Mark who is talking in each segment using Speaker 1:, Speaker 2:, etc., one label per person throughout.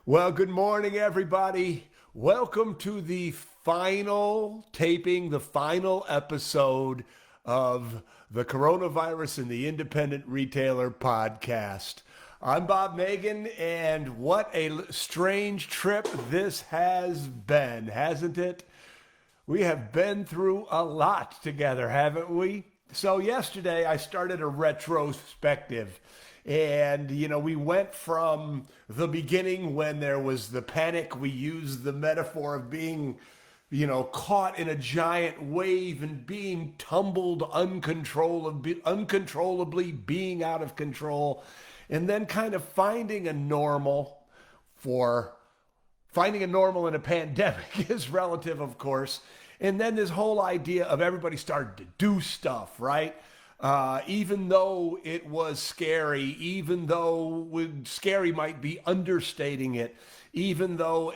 Speaker 1: Well, good morning, everybody. Welcome to the final taping, the final episode of the Coronavirus and the Independent Retailer podcast. I'm Bob Megan, and what a strange trip this has been, hasn't it? We have been through a lot together, haven't we? So, yesterday I started a retrospective. And, we went from the beginning when there was the panic. We used the metaphor of being, caught in a giant wave and being tumbled uncontrollably being out of control. And then kind of finding a normal in a pandemic is relative, of course. And then this whole idea of everybody started to do stuff, right? Even though it was scary, even though scary might be understating it, even though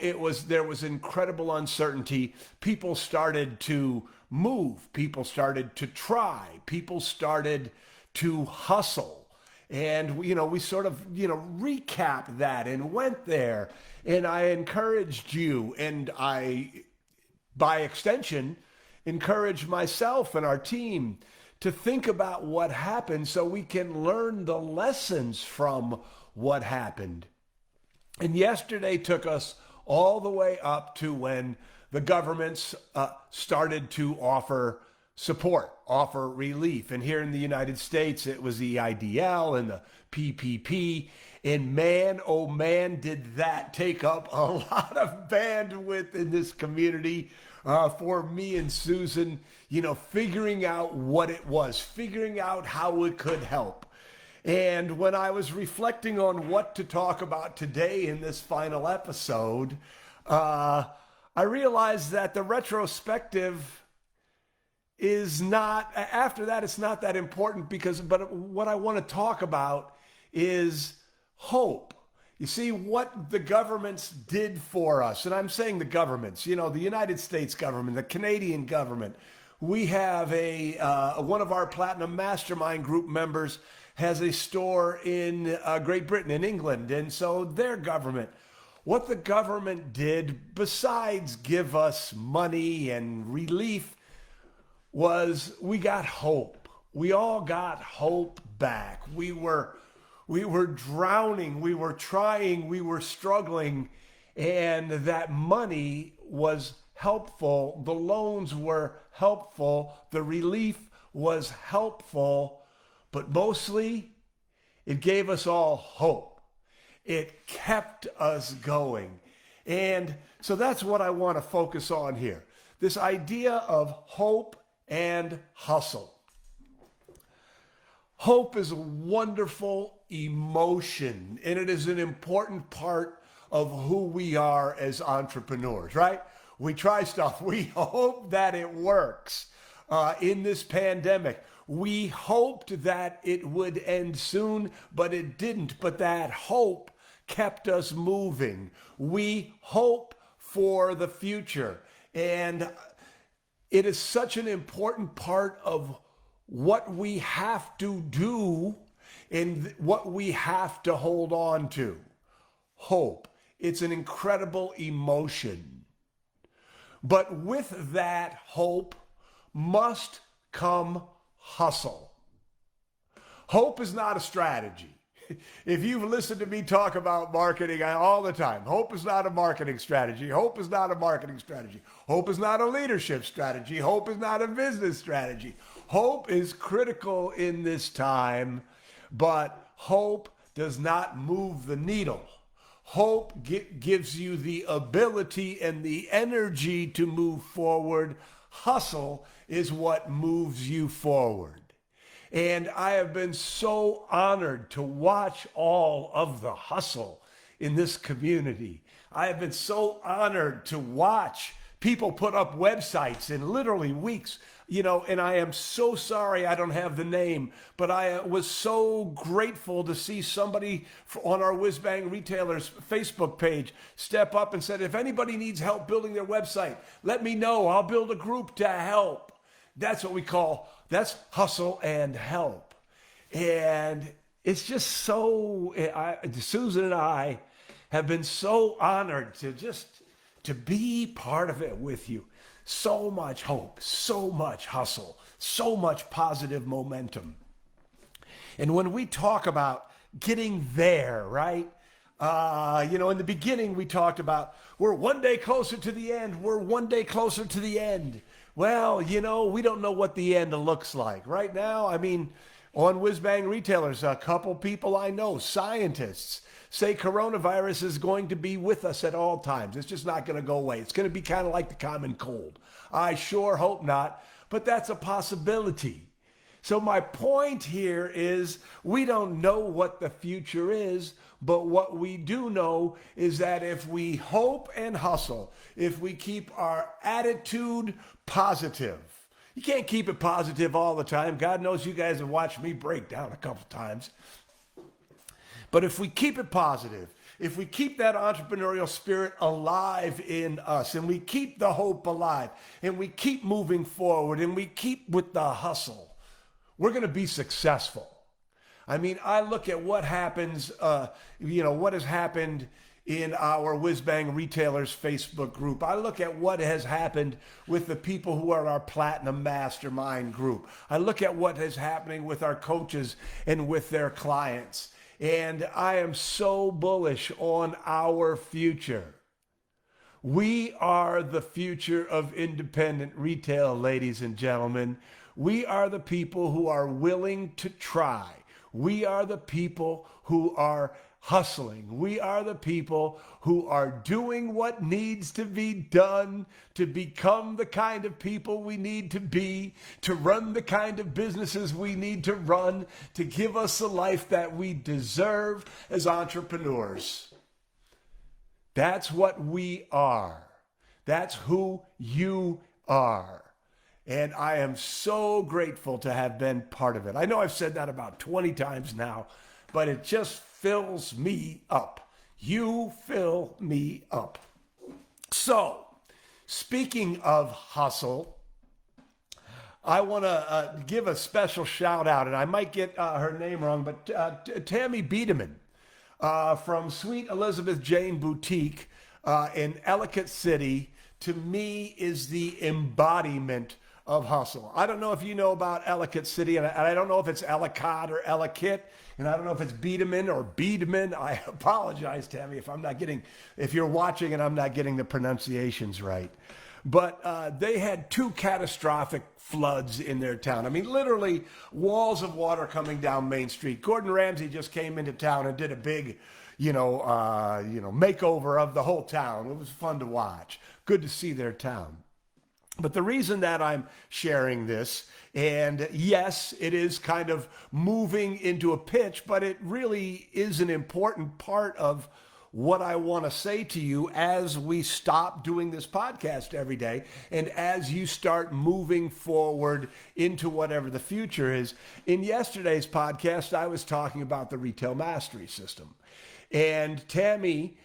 Speaker 1: there was incredible uncertainty, people started to move, people started to try, people started to hustle. And we sort of recap that and went there. And I encouraged you, and I, by extension, encouraged myself and our team to think about what happened so we can learn the lessons from what happened. And yesterday took us all the way up to when the governments started to offer support, offer relief. And here in the United States, it was the IDL and the PPP. And man, oh man, did that take up a lot of bandwidth in this community for me and Susan, figuring out what it was, figuring out how it could help. And when I was reflecting on what to talk about today in this final episode, I realized that the retrospective is not, after that, it's not that important but what I want to talk about is hope. You see what the governments did for us, and I'm saying the governments, the United States government, the Canadian government. We have one of our Platinum Mastermind group members has a store in Great Britain, in England, and so their government. What the government did, besides give us money and relief, was we got hope. We all got hope back. We were drowning, we were trying, we were struggling, and that money was helpful. The loans were helpful. The relief was helpful, but mostly it gave us all hope. It kept us going. And so that's what I want to focus on here. This idea of hope and hustle. Hope is a wonderful emotion, and it is an important part of who we are as entrepreneurs, right? We try stuff. We hope that it works. In this pandemic, we hoped that it would end soon, but it didn't. But that hope kept us moving. We hope for the future. And it is such an important part of what we have to do and what we have to hold on to. Hope. It's an incredible emotion. But with that hope must come hustle. Hope is not a strategy. If you've listened to me talk about marketing all the time, hope is not a marketing strategy. Hope is not a marketing strategy. Hope is not a leadership strategy. Hope is not a business strategy. Hope is critical in this time, but hope does not move the needle. Hope gives you the ability and the energy to move forward. Hustle is what moves you forward. And I have been so honored to watch all of the hustle in this community. I have been so honored to watch people put up websites in literally weeks, and I am so sorry I don't have the name, but I was so grateful to see somebody on our WhizBang Retailers Facebook page step up and said, if anybody needs help building their website, let me know. I'll build a group to help. That's what that's hustle and help. And it's just so, Susan and I have been so honored to be part of it with you. So much hope, so much hustle, so much positive momentum. And when we talk about getting there, right? In the beginning, we talked about we're one day closer to the end. We're one day closer to the end. Well, we don't know what the end looks like. Right now, on WhizBang Retailers, a couple people I know, scientists, say coronavirus is going to be with us at all times. It's just not going to go away. It's going to be kind of like the common cold. I sure hope not, but that's a possibility. So my point here is we don't know what the future is, but what we do know is that if we hope and hustle, if we keep our attitude positive, you can't keep it positive all the time. God knows you guys have watched me break down a couple times. But if we keep it positive, if we keep that entrepreneurial spirit alive in us, and we keep the hope alive, and we keep moving forward, and we keep with the hustle, we're going to be successful. I look at what happens, what has happened in our WhizBang Retailers Facebook group. I look at what has happened with the people who are in our Platinum Mastermind group. I look at what is happening with our coaches and with their clients. And I am so bullish on our future. We are the future of independent retail, ladies and gentlemen. We are the people who are willing to try. We are the people who are hustling. We are the people who are doing what needs to be done to become the kind of people we need to be, to run the kind of businesses we need to run, to give us the life that we deserve as entrepreneurs. That's what we are. That's who you are. And I am so grateful to have been part of it. I know I've said that about 20 times now, but it just fills me up. You fill me up. So, speaking of hustle, I want to give a special shout out, and I might get her name wrong, but Tammy Biederman from Sweet Elizabeth Jane Boutique in Ellicott City, to me, is the embodiment of hustle. I don't know if you know about Ellicott City, and I don't know if it's Ellicott or Ellicott, and I don't know if it's Biederman or Biederman. I apologize, Tammy, if you're watching and I'm not getting the pronunciations right. But they had 2 catastrophic floods in their town. Literally walls of water coming down Main Street. Gordon Ramsay just came into town and did a big, makeover of the whole town. It was fun to watch. Good to see their town. But the reason that I'm sharing this, and yes, it is kind of moving into a pitch, but it really is an important part of what I want to say to you as we stop doing this podcast every day and as you start moving forward into whatever the future is. In yesterday's podcast, I was talking about the retail mastery system. And Tammy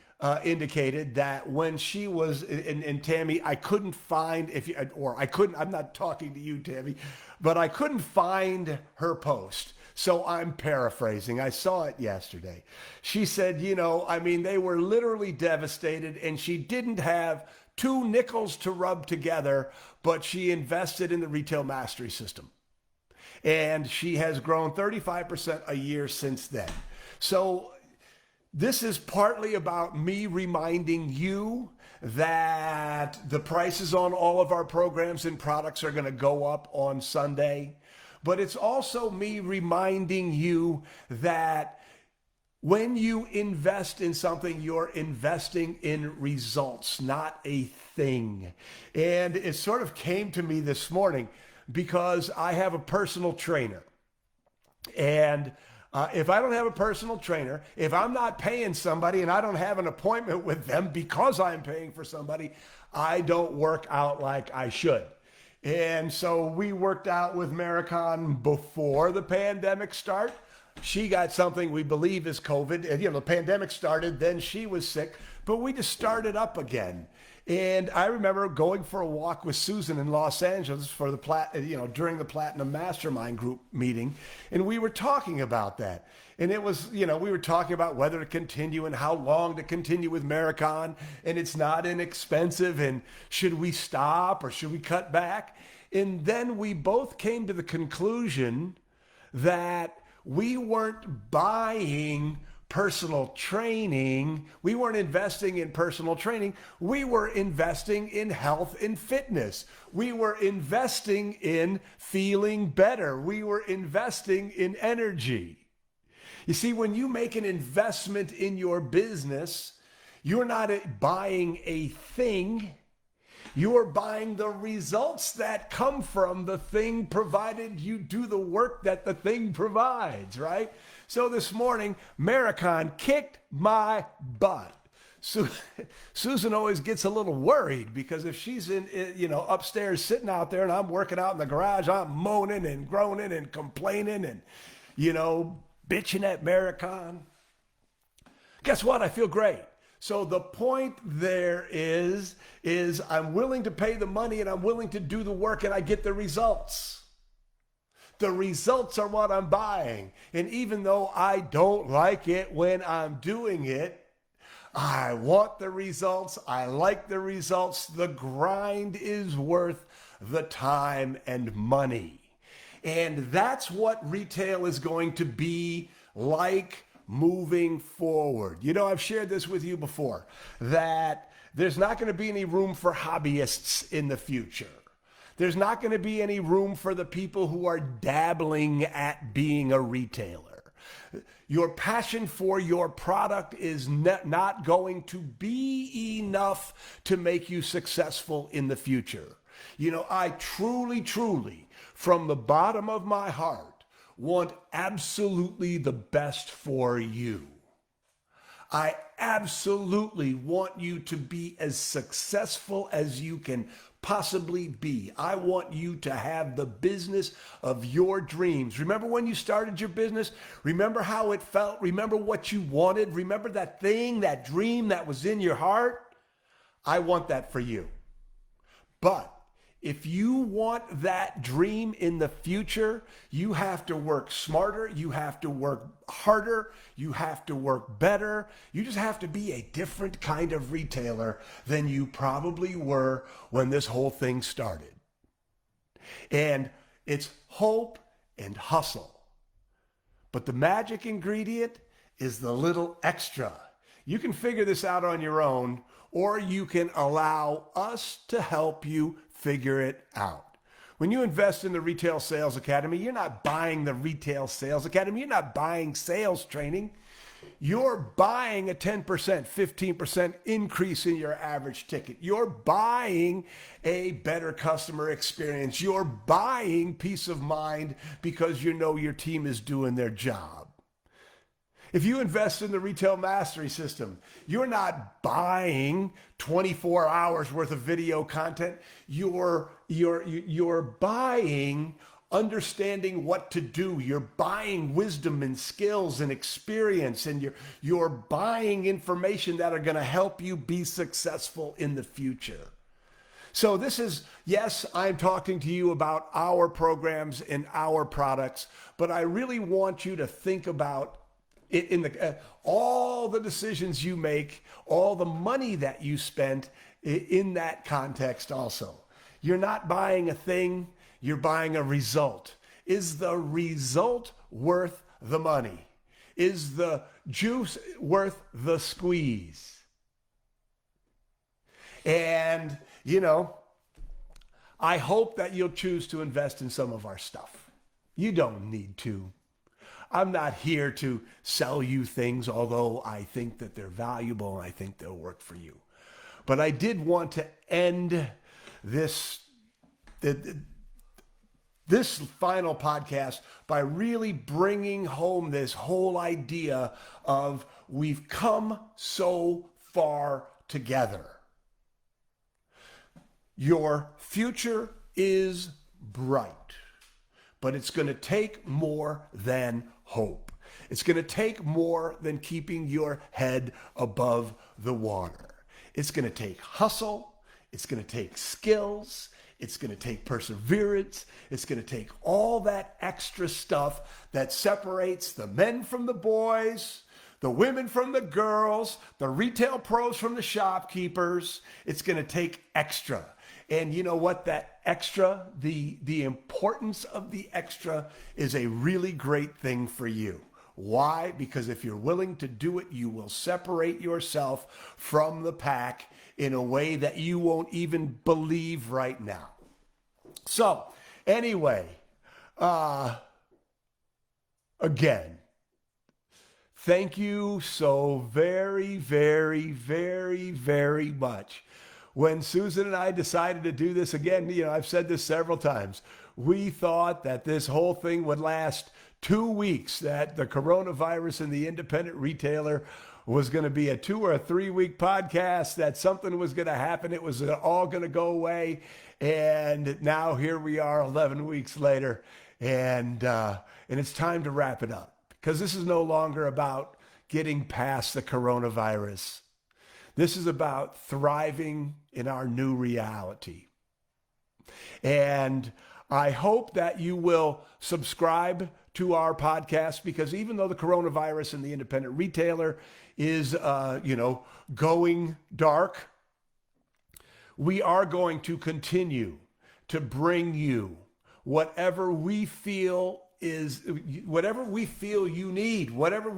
Speaker 1: indicated that when she was, and Tammy, I couldn't find, I'm not talking to you, Tammy, but I couldn't find her post. So I'm paraphrasing. I saw it yesterday. She said, they were literally devastated, and she didn't have 2 nickels to rub together, but she invested in the retail mastery system. And she has grown 35% a year since then. So this is partly about me reminding you that the prices on all of our programs and products are going to go up on Sunday. But it's also me reminding you that when you invest in something, you're investing in results, not a thing. And it sort of came to me this morning because I have a personal trainer. And if I don't have a personal trainer, if I'm not paying somebody and I don't have an appointment with them because I'm paying for somebody, I don't work out like I should. And so we worked out with Maricon before the pandemic She got something we believe is COVID. And, the pandemic started, then she was sick, but we just started up again. And I remember going for a walk with Susan in Los Angeles for during the Platinum Mastermind Group meeting. And we were talking about that. And it was, we were talking about whether to continue and how long to continue with Maricon. And it's not inexpensive. And should we stop or should we cut back? And then we both came to the conclusion that we weren't buying personal training. We weren't investing in personal training. We were investing in health and fitness. We were investing in feeling better. We were investing in energy. You see, when you make an investment in your business, you're not buying a thing. You're buying the results that come from the thing, provided you do the work that the thing provides, right? So this morning, Maricon kicked my butt. Susan always gets a little worried because if she's upstairs sitting out there and I'm working out in the garage, I'm moaning and groaning and complaining and, bitching at Maricon. Guess what? I feel great. So the point there is I'm willing to pay the money and I'm willing to do the work and I get the results. The results are what I'm buying. And even though I don't like it when I'm doing it, I want the results. I like the results. The grind is worth the time and money. And that's what retail is going to be like moving forward. I've shared this with you before, that there's not going to be any room for hobbyists in the future. There's not going to be any room for the people who are dabbling at being a retailer. Your passion for your product is not going to be enough to make you successful in the future. I truly, from the bottom of my heart, want absolutely the best for you. I absolutely want you to be as successful as you can possibly be. I want you to have the business of your dreams. Remember when you started your business? Remember how it felt? Remember what you wanted? Remember that thing, that dream that was in your heart? I want that for you. But if you want that dream in the future, you have to work smarter, you have to work harder, you have to work better. You just have to be a different kind of retailer than you probably were when this whole thing started. And it's hope and hustle. But the magic ingredient is the little extra. You can figure this out on your own, or you can allow us to help you figure it out. When you invest in the Retail Sales Academy, you're not buying the Retail Sales Academy. You're not buying sales training. You're buying a 10%, 15% increase in your average ticket. You're buying a better customer experience. You're buying peace of mind because you know your team is doing their job. If you invest in the Retail Mastery System, you're not buying 24 hours worth of video content. You're buying understanding what to do. You're buying wisdom and skills and experience, and you're buying information that are going to help you be successful in the future. So this is, yes, I'm talking to you about our programs and our products, but I really want you to think about all the decisions you make, all the money that you spent in that context also. You're not buying a thing, you're buying a result. Is the result worth the money? Is the juice worth the squeeze? And, I hope that you'll choose to invest in some of our stuff. You don't need to. I'm not here to sell you things, although I think that they're valuable and I think they'll work for you. But I did want to end this final podcast by really bringing home this whole idea of we've come so far together. Your future is bright, but it's going to take more than hope. It's going to take more than keeping your head above the water. It's going to take hustle. It's going to take skills. It's going to take perseverance. It's going to take all that extra stuff that separates the men from the boys, the women from the girls, the retail pros from the shopkeepers. It's going to take extra. And you know what? That extra, the importance of the extra is a really great thing for you. Why? Because if you're willing to do it, you will separate yourself from the pack in a way that you won't even believe right now. So, anyway, again, thank you so very, very, very, very much. When Susan and I decided to do this again, I've said this several times, we thought that this whole thing would last 2 weeks, that the coronavirus and the independent retailer was going to be a 2 or 3 week podcast, that something was going to happen. It was all going to go away. And now here we are 11 weeks later, and it's time to wrap it up, because this is no longer about getting past the coronavirus. This is about thriving in our new reality. And I hope that you will subscribe to our podcast, because even though the coronavirus and the independent retailer is, going dark, we are going to continue to bring you whatever we feel you need, whatever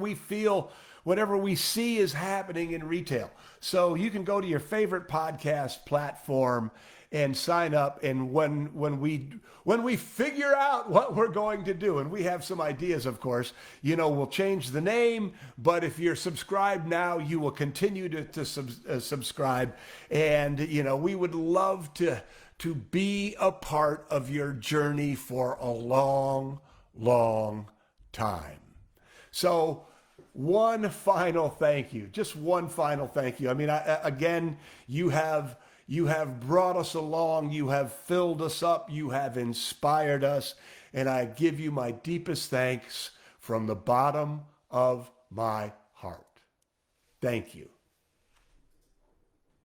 Speaker 1: we see is happening in retail. So you can go to your favorite podcast platform and sign up. And when we figure out what we're going to do, and we have some ideas, of course, we'll change the name. But if you're subscribed now, you will continue to subscribe. And, we would love to be a part of your journey for a long, long time. So one final thank you, just one final thank you. I mean, again, you have brought us along. You have filled us up. You have inspired us. And I give you my deepest thanks from the bottom of my heart. Thank you.